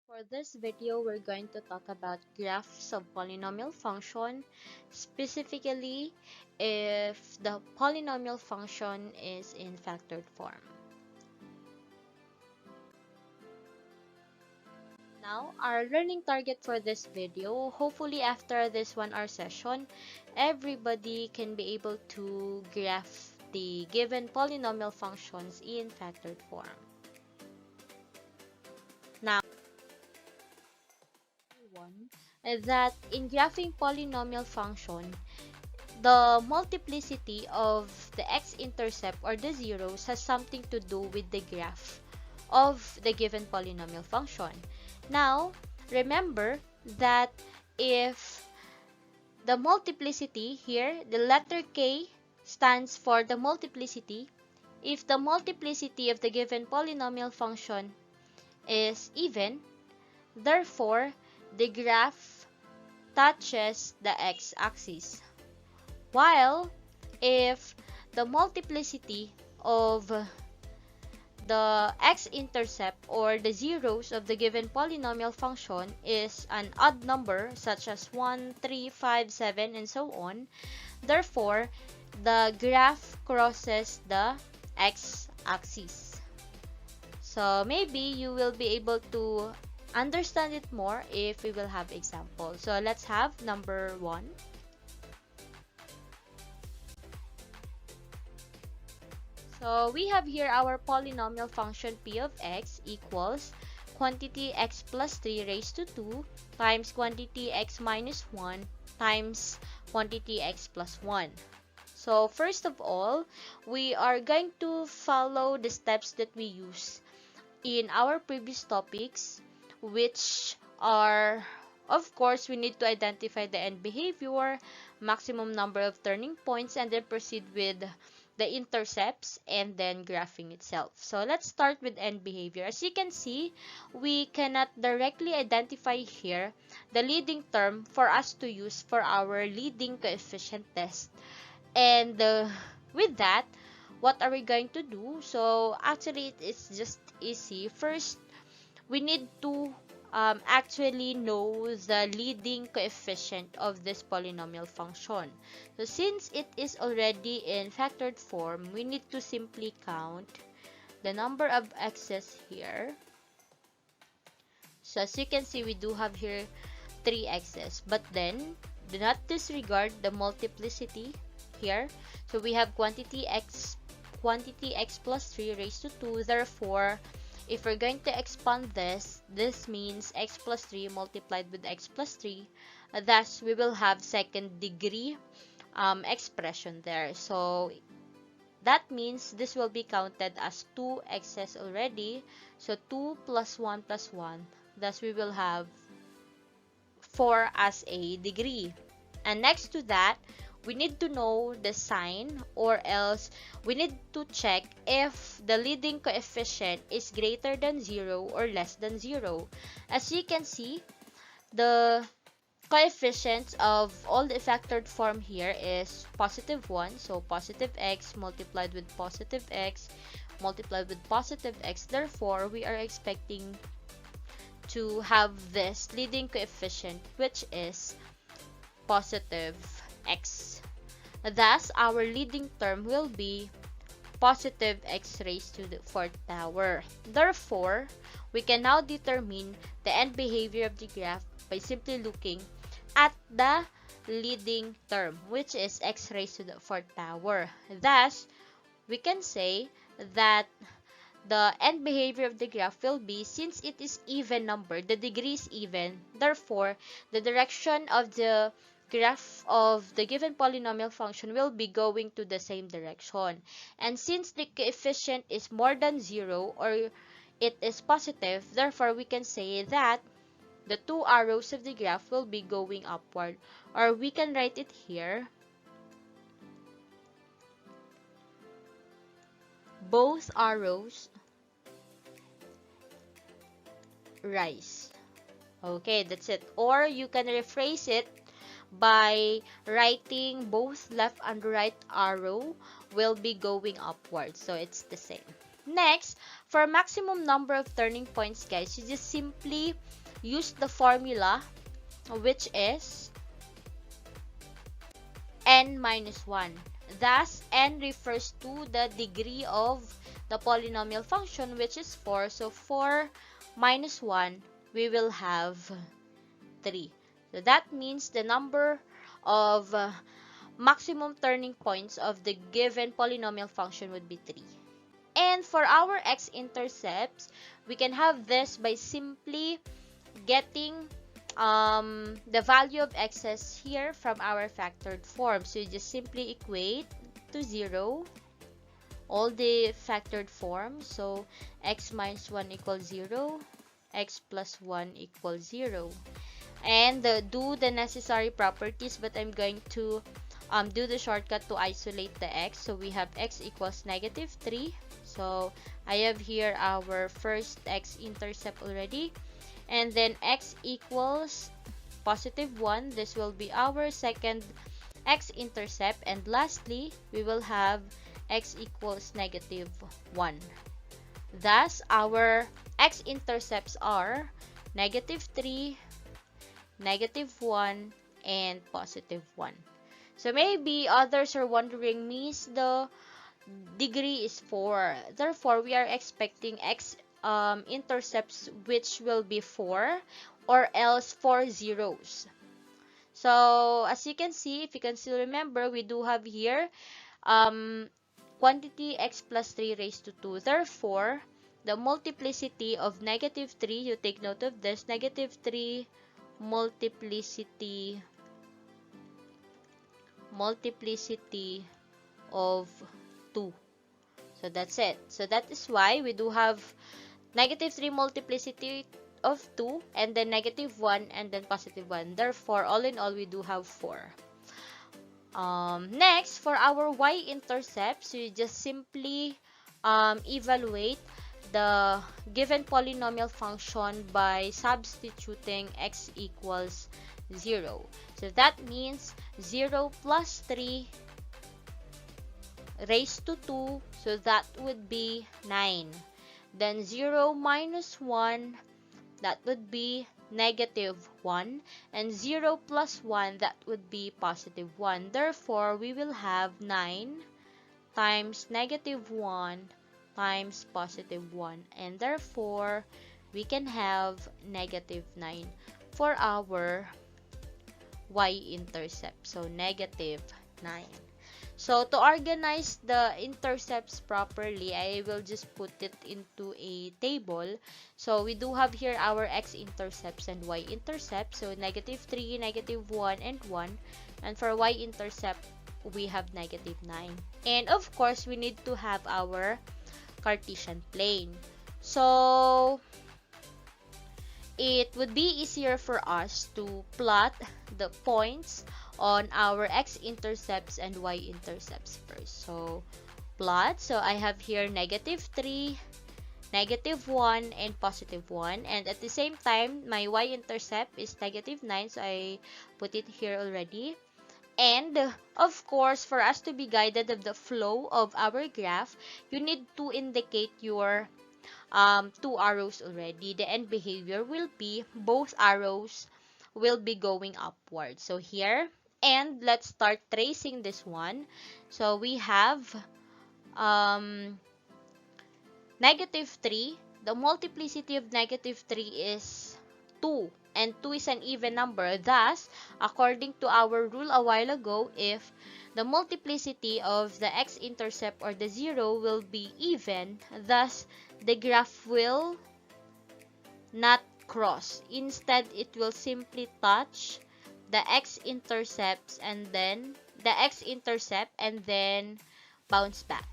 For this video, we're going to talk about graphs of polynomial function, specifically if the polynomial function is in factored form. Now, our learning target for this video, hopefully after this 1 hour session, everybody can be able to graph the given polynomial functions in factored form. Now, one, that in graphing polynomial function, the multiplicity of the x-intercept or the zeros has something to do with the graph of the given polynomial function. Now, remember that if the multiplicity here, the letter K stands for the multiplicity. If the multiplicity of the given polynomial function is even, therefore, the graph touches the x-axis. While if the multiplicity of the x-intercept or the zeros of the given polynomial function is an odd number such as 1, 3, 5, 7, and so on, therefore, the graph crosses the x-axis. So maybe you will be able to understand it more if we will have examples. So let's have number 1. So we have here our polynomial function p of x equals quantity x plus 3 raised to 2 times quantity x minus 1 times quantity x plus 1. So first of all, we are going to follow the steps that we use in our previous topics, which are, of course, we need to identify the end behavior, maximum number of turning points, and then proceed with the intercepts and then graphing itself. So let's start with end behavior. As you can see, we cannot directly identify here the leading term for us to use for our leading coefficient test. And with that, what are we going to do? So actually, it is just easy. First, we need to actually know the leading coefficient of this polynomial function. So since it is already in factored form, we need to simply count the number of x's here. So as you can see, we do have here 3 x's, but then do not disregard the multiplicity here. So we have quantity x plus 3 raised to 2. Therefore, if we're going to expand this means x plus 3 multiplied with x plus 3. Thus, we will have second degree expression there. So, that means this will be counted as 2 x's already. So, 2 plus 1 plus 1. Thus, we will have 4 as a degree. And next to that, we need to know the sign, or else we need to check if the leading coefficient is greater than 0 or less than 0. As you can see, the coefficients of all the factored form here is positive 1. So positive x multiplied with positive x multiplied with positive x. Therefore, we are expecting to have this leading coefficient, which is positive x. Thus, our leading term will be positive x raised to the 4th power. Therefore, we can now determine the end behavior of the graph by simply looking at the leading term, which is x raised to the 4th power. Thus, we can say that the end behavior of the graph will be, since it is even number, the degree is even, therefore, the direction of the graph of the given polynomial function will be going to the same direction. And since the coefficient is more than 0 or it is positive, therefore we can say that the 2 arrows of the graph will be going upward. Or we can write it here. Both arrows rise. Okay, that's it. Or you can rephrase it by writing both left and right arrow will be going upwards. So it's the same. Next, for maximum number of turning points, guys, you just simply use the formula, which is n minus 1. Thus, n refers to the degree of the polynomial function, which is 4. So, 4 minus 1, we will have 3. So, that means the number of maximum turning points of the given polynomial function would be 3. And for our x-intercepts, we can have this by simply getting the value of x's here from our factored form. So you just simply equate to 0 all the factored forms. So x minus 1 equals 0, x plus 1 equals 0. And do the necessary properties, but I'm going to do the shortcut to isolate the x. So we have x equals negative 3. So I have here our first x-intercept already. And then x equals positive 1. This will be our second x-intercept. And lastly, we will have x equals negative 1. Thus, our x-intercepts are negative 3, negative 1, and positive 1. So maybe others are wondering, Miss, the degree is 4. Therefore, we are expecting x intercepts which will be 4 or else 4 zeros. So, as you can see, if you can still remember, we do have here quantity x plus 3 raised to 2. Therefore, the multiplicity of negative 3, you take note of this, negative 3 multiplicity of 2. So that's it. So that is why we do have negative 3 multiplicity of 2 and then negative 1 and then positive 1. Therefore, all in all, we do have 4. Next, for our y-intercepts, we just simply evaluate the given polynomial function by substituting x equals 0. So that means 0 plus 3 raised to 2, so that would be 9. Then 0 minus 1, that would be negative 1. And 0 plus 1, that would be positive 1. Therefore, we will have 9 times negative 1 times positive 1. And therefore, we can have negative 9 for our y-intercept. So, negative 9. So, to organize the intercepts properly, I will just put it into a table. So, we do have here our x-intercepts and y-intercepts. So, negative 3, negative 1, and 1. And for y-intercept, we have negative 9. And of course, we need to have our Cartesian plane. So, it would be easier for us to plot the points on our x-intercepts and y-intercepts first. So, plot. So, I have here negative 3, negative 1, and positive 1. And at the same time, my y-intercept is negative 9. So, I put it here already. And, of course, for us to be guided of the flow of our graph, you need to indicate your 2 arrows already. The end behavior will be both arrows will be going upward. So, here, and let's start tracing this one. So, we have negative 3. The multiplicity of negative 3 is 2. And 2 is an even number. Thus, according to our rule a while ago, if the multiplicity of the x-intercept or the 0 will be even, thus, the graph will not cross. Instead, it will simply touch the x-intercept and then bounce back.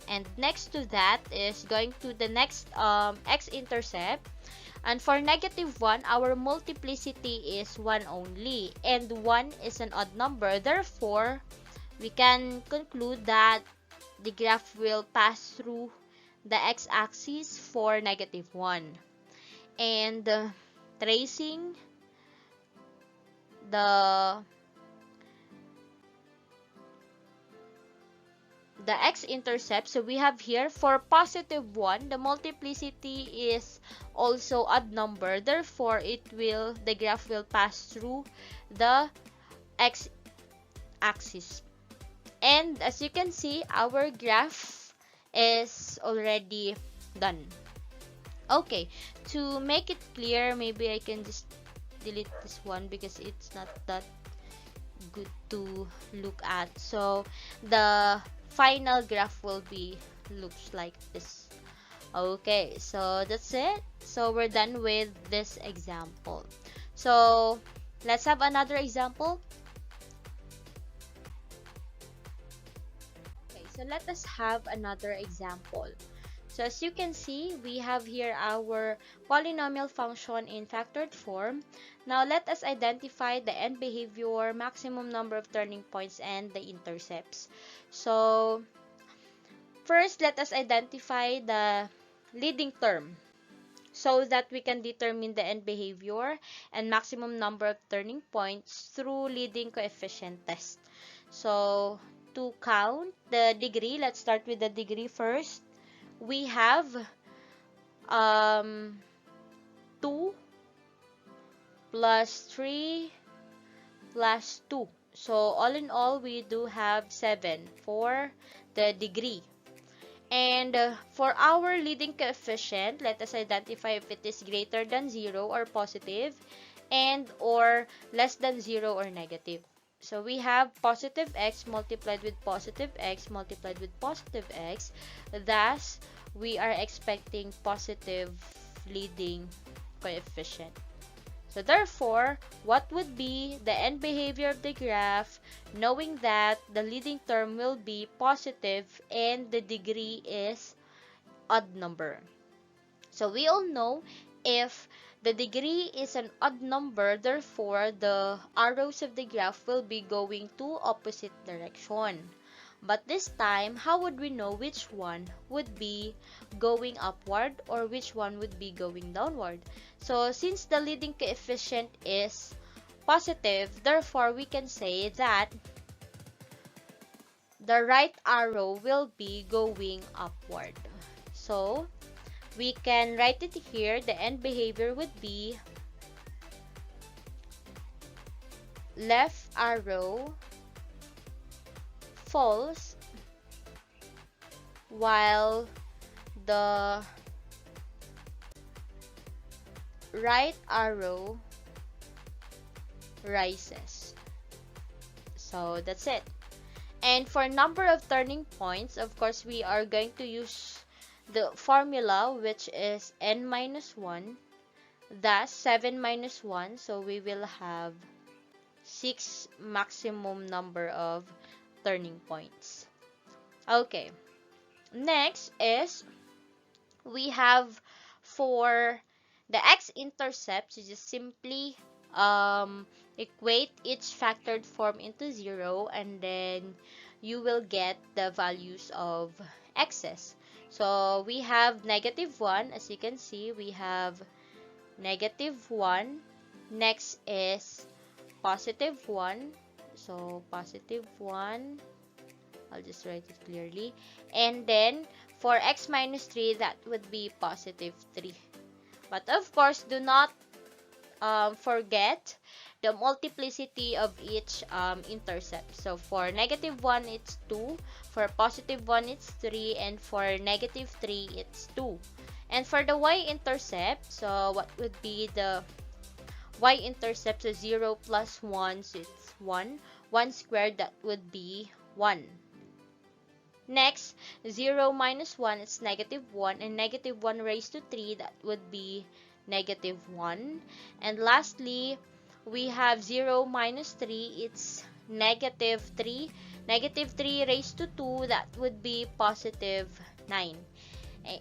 And next to that is going to the next x-intercept. And for negative 1, our multiplicity is 1 only. And 1 is an odd number. Therefore, we can conclude that the graph will pass through the x-axis for negative 1. And tracing the the x-intercept. So we have here for positive 1, the multiplicity is also odd number. Therefore, the graph will pass through the x-axis. And as you can see, our graph is already done. Okay, to make it clear, maybe I can just delete this one because it's not that good to look at. So the final graph will be looks like this. Okay, so that's it. So we're done with this example. So let's have another example. Okay, so let us have another example. So as you can see, we have here our polynomial function in factored form. Now let us identify the end behavior, maximum number of turning points, and the intercepts. So first, let us identify the leading term so that we can determine the end behavior and maximum number of turning points through leading coefficient test. So to count the degree, let's start with the degree first. We have 2 plus 3 plus 2. So all in all, we do have 7 for the degree. And for our leading coefficient, let us identify if it is greater than 0 or positive, and or less than 0 or negative. So we have positive x multiplied with positive x multiplied with positive x. Thus, we are expecting positive leading coefficient. So therefore, what would be the end behavior of the graph, knowing that the leading term will be positive and the degree is odd number? So we all know if the degree is an odd number, therefore the arrows of the graph will be going to opposite direction. But this time, how would we know which one would be going upward or which one would be going downward? So since the leading coefficient is positive, therefore we can say that the right arrow will be going upward. So we can write it here. The end behavior would be left arrow falls while the right arrow rises. So that's it. And for number of turning points, of course, we are going to use the formula, which is n minus 1, thus 7 minus 1, so we will have 6 maximum number of turning points. Okay, next is we have for the x-intercepts, you just simply equate each factored form into 0, and then you will get the values of x's. So we have negative 1, as you can see, we have negative 1. Next is positive 1. So positive 1, I'll just write it clearly. And then for x minus 3, that would be positive 3. But of course, do not forget the multiplicity of each intercept. So for negative 1, it's 2. For positive 1, it's 3. And for negative 3, it's 2. And for the y-intercept, so what would be the y-intercept? So 0 plus 1, so it's 1. 1 squared, that would be 1. Next, 0 minus 1, it's negative 1. And negative 1 raised to 3, that would be negative 1. And lastly, we have 0 minus 3, it's negative 3. Negative 3 raised to 2, that would be positive 9.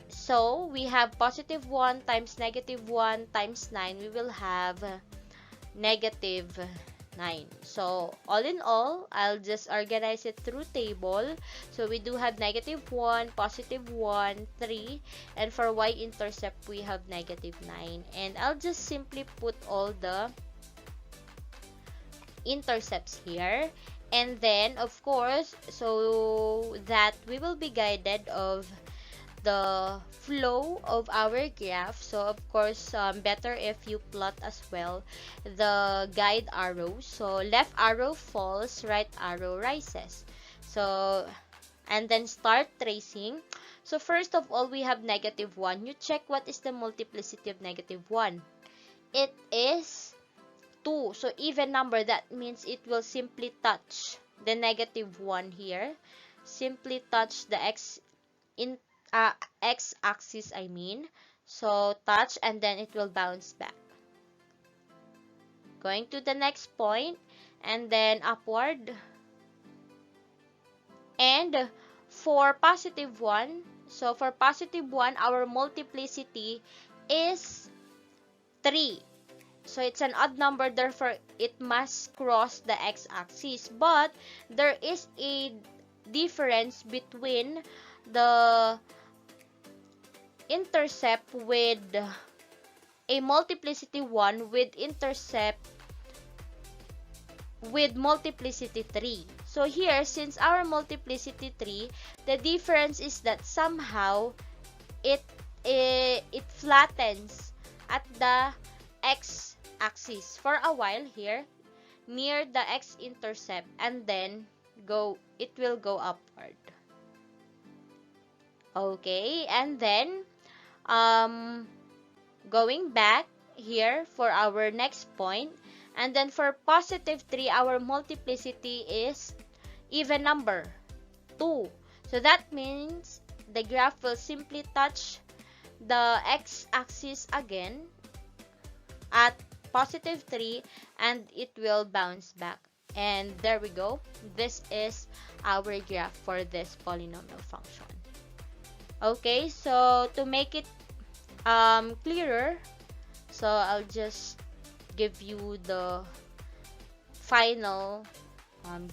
So we have positive 1 times negative 1 times 9, we will have negative 9. So all in all, I'll just organize it through table. So we do have negative 1, positive 1, 3, and for y-intercept, we have negative 9. And I'll just simply put all the intercepts here. And then, of course, so that we will be guided of the flow of our graph. So of course, better if you plot as well the guide arrows. So left arrow falls, right arrow rises. So, and then start tracing. So first of all, we have -1. You check what is the multiplicity of -1. It is 2. So even number, that means it will simply touch the -1 here. Simply touch the in x-axis, I mean. So touch, and then it will bounce back. Going to the next point, and then upward. And for +1, so for +1, our multiplicity is 3. So it's an odd number, therefore it must cross the x-axis. But there is a difference between the intercept with a multiplicity 1 with intercept with multiplicity 3. So here, since our multiplicity 3, the difference is that somehow it flattens at the x-axis for a while here near the x-intercept, and then it will go upward. Okay, and then going back here for our next point, and then for +3, our multiplicity is even number 2. So that means the graph will simply touch the x-axis again at +3, and it will bounce back. And there we go. This is our graph for this polynomial function. Okay, so to make it clearer, so I'll just give you the final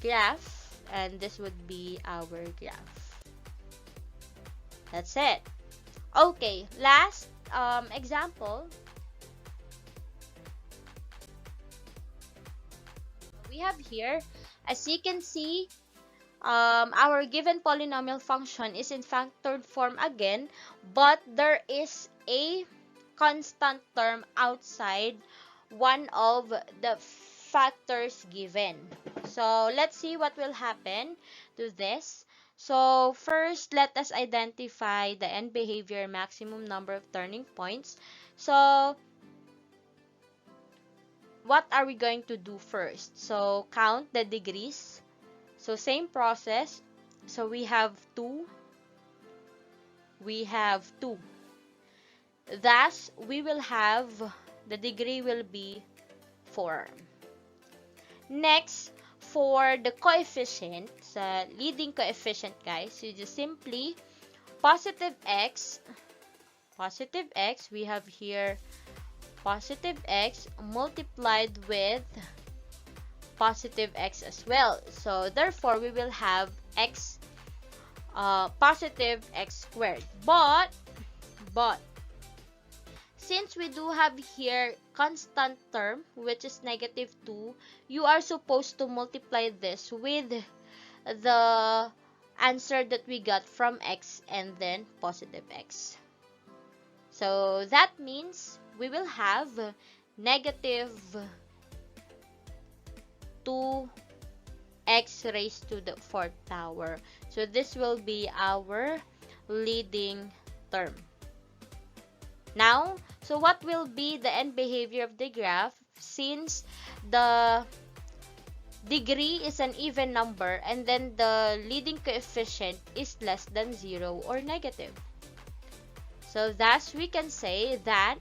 graph, and this would be our graph. That's it. Okay, last example. We have here, as you can see, our given polynomial function is in factored form again, but there is a constant term outside one of the factors given. So let's see what will happen to this. So first, let us identify the end behavior, maximum number of turning points. So what are we going to do first? So count the degrees. So same process. So we have 2. We have 2. Thus, we will have, the degree will be 4. Next, for the coefficient, leading coefficient, guys, you just simply positive x, we have here positive x multiplied with positive x as well. So therefore, we will have x positive x squared. But since we do have here constant term, which is -2, you are supposed to multiply this with the answer that we got from x and then positive x. So that means we will have -2x raised to the 4th power. So this will be our leading term. Now, so what will be the end behavior of the graph since the degree is an even number and then the leading coefficient is less than 0 or negative? So thus we can say that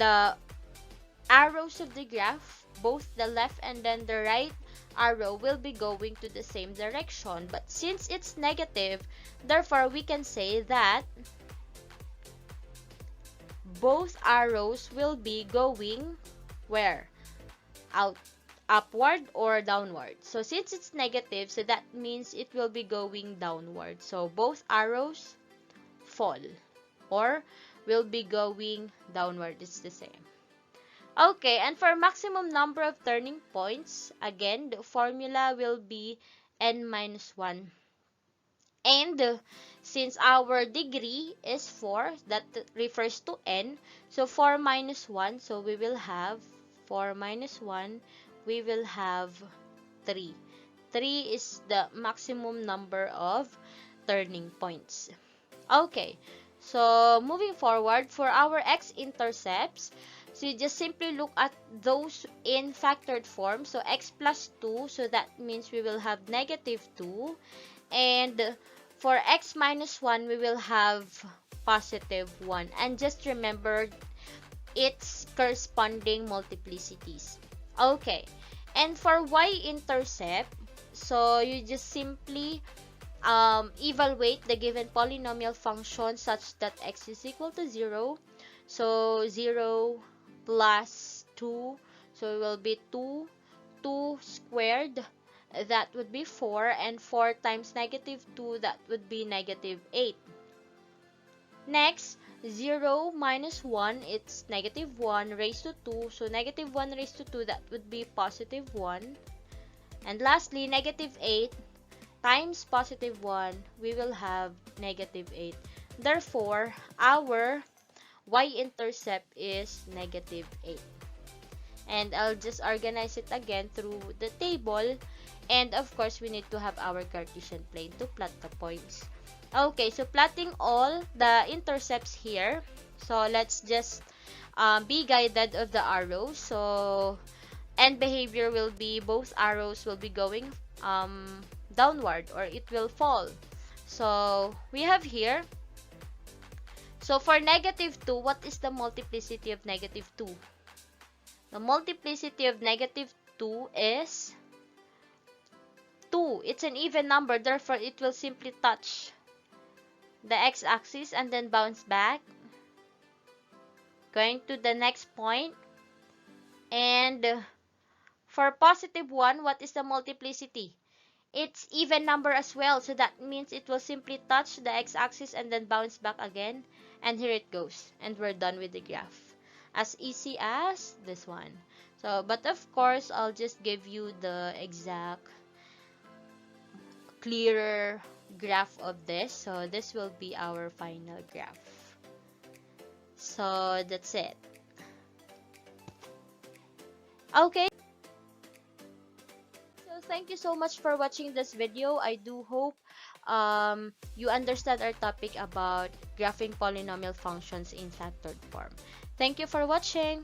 the arrows of the graph, both the left and then the right arrow, will be going to the same direction. But since it's negative, therefore we can say that both arrows will be going where? Upward or downward. So since it's negative, so that means it will be going downward. So both arrows fall or will be going downward. It's the same. Okay, and for maximum number of turning points, again, the formula will be n minus 1. And since our degree is 4, that refers to n, so 4 minus 1, so we will have 4 minus 1, we will have 3. 3 is the maximum number of turning points. Okay, so moving forward, for our x-intercepts, so you just simply look at those in factored form. So x plus 2, so that means we will have negative 2. And for x minus 1, we will have positive 1. And just remember its corresponding multiplicities. Okay, and for y-intercept, so you just simply evaluate the given polynomial function such that x is equal to 0. So 0 plus 2, so it will be 2. 2 squared, that would be 4. And 4 times negative 2, that would be negative 8. Next, 0 minus 1, it's negative 1 raised to 2. So negative 1 raised to 2, that would be positive 1. And lastly, negative 8 times positive 1, we will have negative 8. Therefore, our y-intercept is negative 8. And I'll just organize it again through the table. And of course, we need to have our Cartesian plane to plot the points. Okay, so plotting all the intercepts here. So let's just be guided of the arrows. So end behavior will be both arrows will be going downward, or it will fall. So we have here, so for negative 2, what is the multiplicity of negative 2? The multiplicity of negative 2 is 2. It's an even number, therefore it will simply touch the x-axis and then bounce back, going to the next point. And for positive 1, what is the multiplicity? It's even number as well, so that means it will simply touch the x-axis and then bounce back again. And here it goes, and we're done with the graph. As easy as this one. So, but of course, I'll just give you the exact, clearer graph of this. So this will be our final graph. So that's it. Okay. Thank you so much for watching this video. I do hope you understand our topic about graphing polynomial functions in factored form. Thank you for watching.